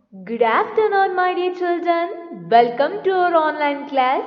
Good afternoon, my dear children. Welcome to our online class.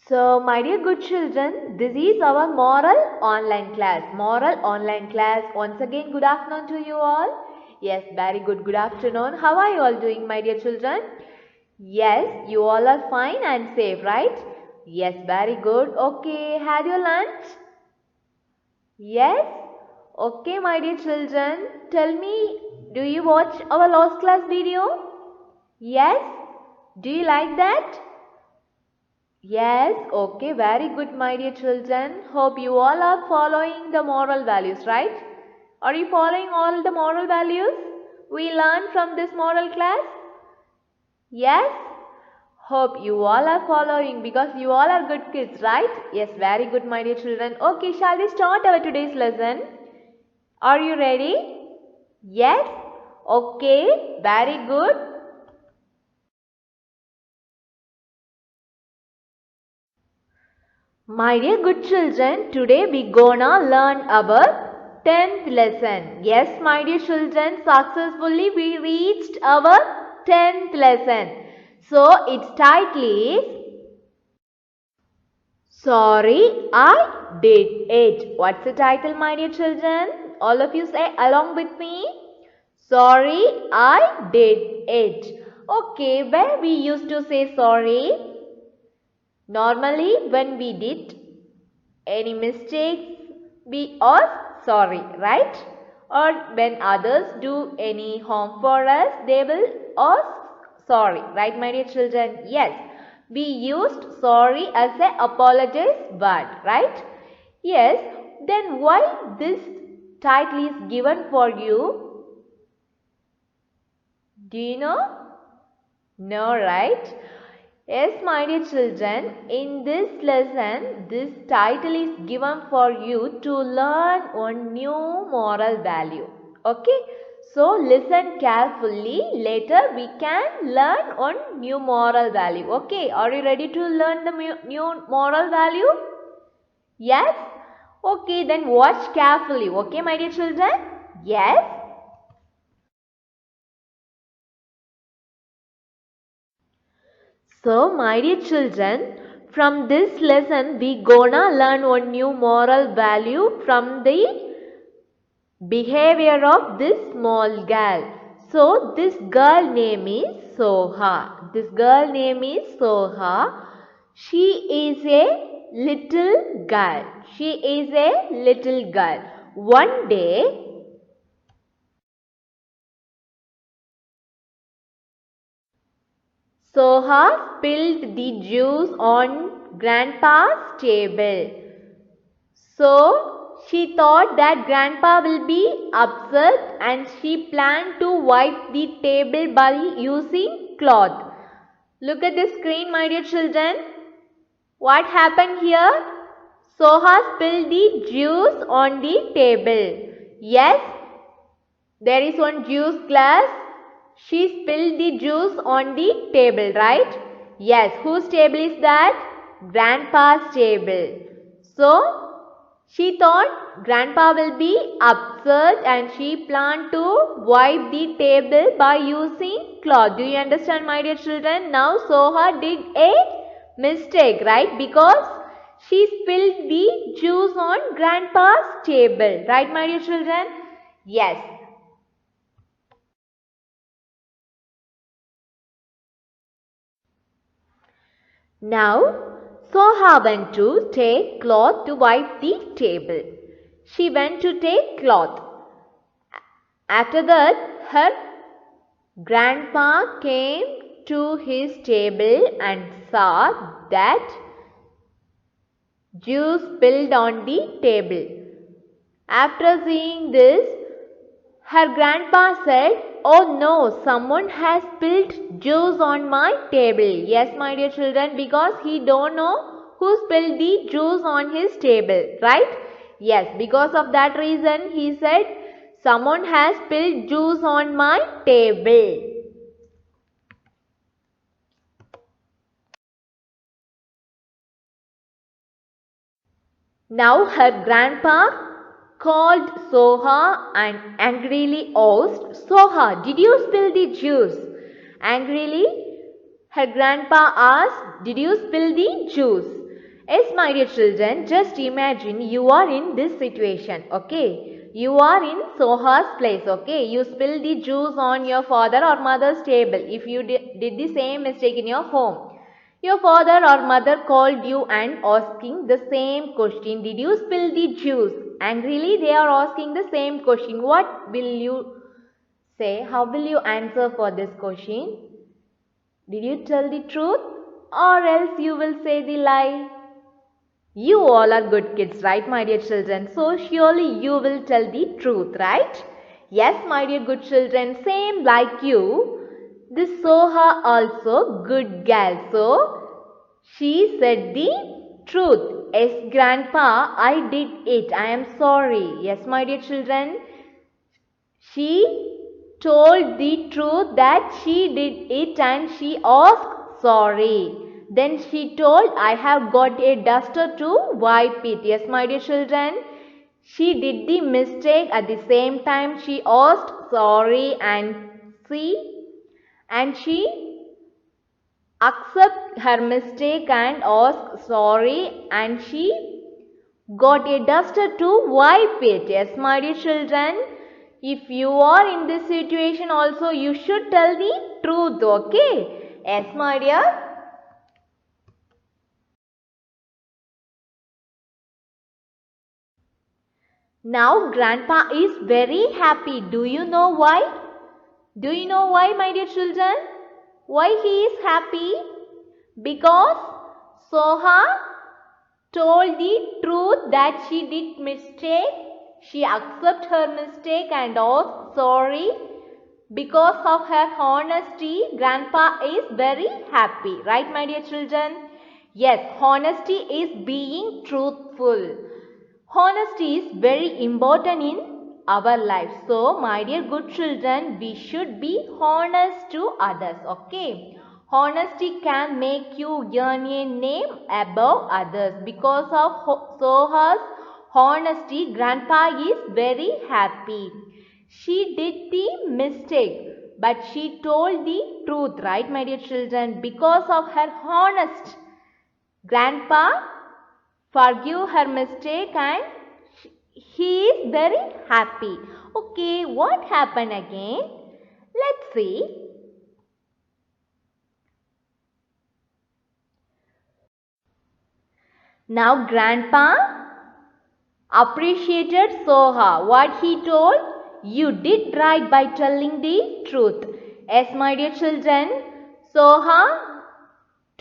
So, my dear good children, this is our moral online class. Moral online class. Once again, good afternoon to you all. Yes, very good. Good afternoon. How are you all doing, my dear children? Yes, you all are fine and safe, right? Yes, very good. Okay, had your lunch? Yes? Okay, my dear children. Tell me, do you watch our last class video? Yes? Do you like that? Yes, okay, very good, my dear children. Hope you all are following the moral values, right? Are you following all the moral values we learned from this moral class? Yes? Hope you all are following because you all are good kids, right? Yes, very good, my dear children. Okay, shall we start our today's lesson? Are you ready? Yes? Okay, very good. My dear good children, today we gonna learn our 10th lesson. Yes, my dear children, successfully we reached our 10th lesson. So, its title is Sorry, I Did It. What's the title, my dear children? All of you say along with me. Sorry, I did it. Okay, where we used to say sorry? Normally, when we did any mistakes, we ask sorry, right? Or when others do any harm for us, they will ask sorry, right, my dear children? Yes, we used sorry as a apologize word, right? Yes, then why this title is given for you? Do you know? No, right? Yes, my dear children, in this lesson, this title is given for you to learn one new moral value. Okay? So, listen carefully. Later, we can learn one new moral value. Okay? Are you ready to learn the new moral value? Yes? Okay, then watch carefully. Okay, my dear children? Yes? So, my dear children, from this lesson we gonna learn one new moral value from the behavior of this small girl. So, this girl name is Soha. This girl name is Soha. She is a little girl. She is a little girl. One day, Soha spilled the juice on Grandpa's table. So, she thought that Grandpa will be upset and she planned to wipe the table by using cloth. Look at the screen, my dear children. What happened here? Soha spilled the juice on the table. Yes, there is one juice glass. She spilled the juice on the table, right? Yes, whose table is that? Grandpa's table. So, she thought Grandpa will be upset and she planned to wipe the table by using cloth. Do you understand, my dear children? Now, Soha did a mistake, right? Because she spilled the juice on Grandpa's table. Right, my dear children? Yes. Now, Soha went to take cloth to wipe the table. she went to take cloth. After that, her grandpa came to his table and saw that juice spilled on the table. After seeing this, her grandpa said, "Oh no, someone has spilled juice on my table." Yes, my dear children, because he don't know who spilled the juice on his table, right? Yes, because of that reason he said, "Someone has spilled juice on my table." Now her grandpa called Soha and angrily asked, "Soha, did you spill the juice?" Angrily, her grandpa asked, "Did you spill the juice?" Yes, my dear children, just imagine you are in this situation, okay? You are in Soha's place, okay? You spill the juice on your father or mother's table if you did the same mistake in your home. Your father or mother called you and asking the same question, "Did you spill the juice?" Angrily, they are asking the same question. What will you say? How will you answer for this question? Did you tell the truth or else you will say the lie? You all are good kids, right, my dear children? So surely you will tell the truth, right? Yes, my dear good children, same like you. This Soha also good girl. So she said the truth. "Yes, grandpa, I did it. I am sorry." Yes, my dear children, she told the truth that she did it and she asked sorry. Then she told, "I have got a duster to wipe it." Yes, my dear children, she did the mistake. At the same time, she asked sorry and she accept her mistake and ask sorry and she got a duster to wipe it. Yes, my dear children, if you are in this situation also, you should tell the truth, okay? Yes, my dear. Now grandpa is very happy. Do you know why? Do you know why, my dear children? Why he is happy? Because Soha told the truth that she did mistake. She accepted her mistake and asked sorry. Because of her honesty, grandpa is very happy. Right, my dear children? Yes, honesty is being truthful. Honesty is very important in our life. So, my dear good children, we should be honest to others. Okay? Honesty can make you earn a name above others. Because of Soha's honesty, grandpa is very happy. She did the mistake, but she told the truth, right, my dear children? Because of her honest, grandpa forgive her mistake and he is very happy. Okay, what happened again? Let's see. Now grandpa appreciated Soha. What he told? "You did right by telling the truth." Yes, my dear children, Soha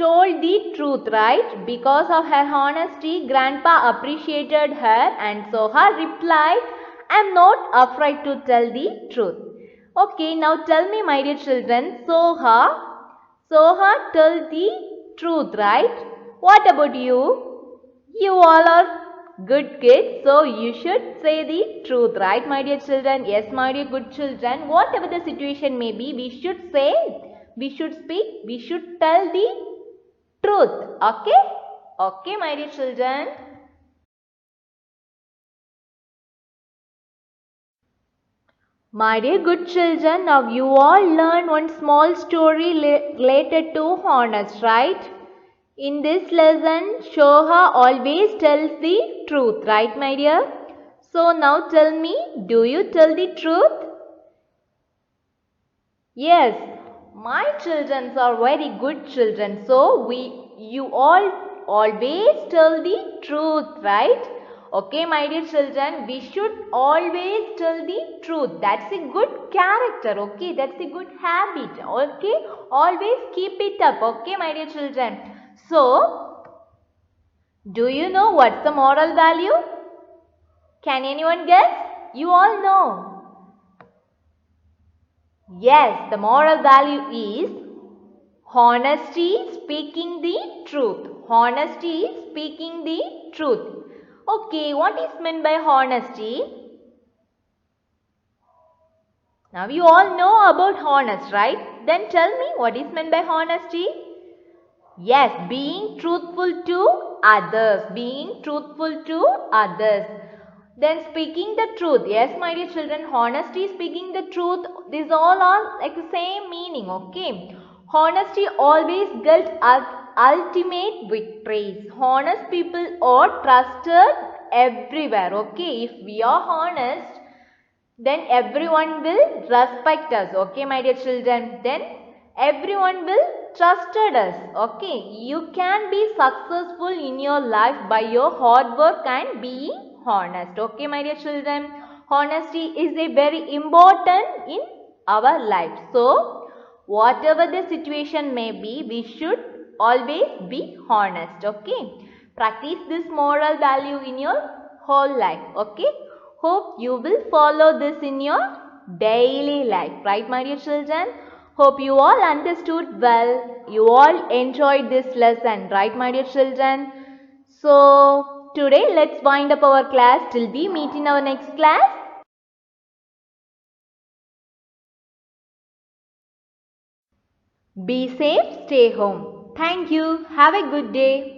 told the truth, right? Because of her honesty, grandpa appreciated her and Soha replied, "I am not afraid to tell the truth." Okay, now tell me, my dear children, Soha told the truth, right? What about you? You all are good kids, so you should say the truth, right, my dear children? Yes, my dear good children, whatever the situation may be, we should say, we should speak, we should tell the truth. Okay? Okay, my dear children. My dear good children, now you all learn one small story related to honest, right? In this lesson, Soha always tells the truth, right, my dear? So now tell me, do you tell the truth? Yes, my children are very good children. So you all always tell the truth, right? Okay, my dear children, we should always tell the truth. That's a good character. Okay, that's a good habit. Okay, always keep it up. Okay, my dear children. So, do you know what's the moral value? Can anyone guess? You all know. Yes, the moral value is honesty, speaking the truth. Honesty, speaking the truth. Okay, what is meant by honesty? Now you all know about honest, right? Then tell me what is meant by honesty? Yes, being truthful to others. Being truthful to others. Then speaking the truth. Yes, my dear children, honesty, speaking the truth, these all are like the same meaning, okay? Honesty always gets us ultimate victories. Honest people are trusted everywhere, okay? If we are honest, then everyone will respect us, okay, my dear children? Then everyone will trusted us, okay? You can be successful in your life by your hard work and being honest, okay, my dear children? Honesty is a very important in our life. So, whatever the situation may be, we should always be honest, okay? Practice this moral value in your whole life, okay? Hope you will follow this in your daily life, right, my dear children? Hope you all understood well. You all enjoyed this lesson, right, my dear children? So, today let's wind up our class till we meet in our next class. Be safe, stay home. Thank you. Have a good day.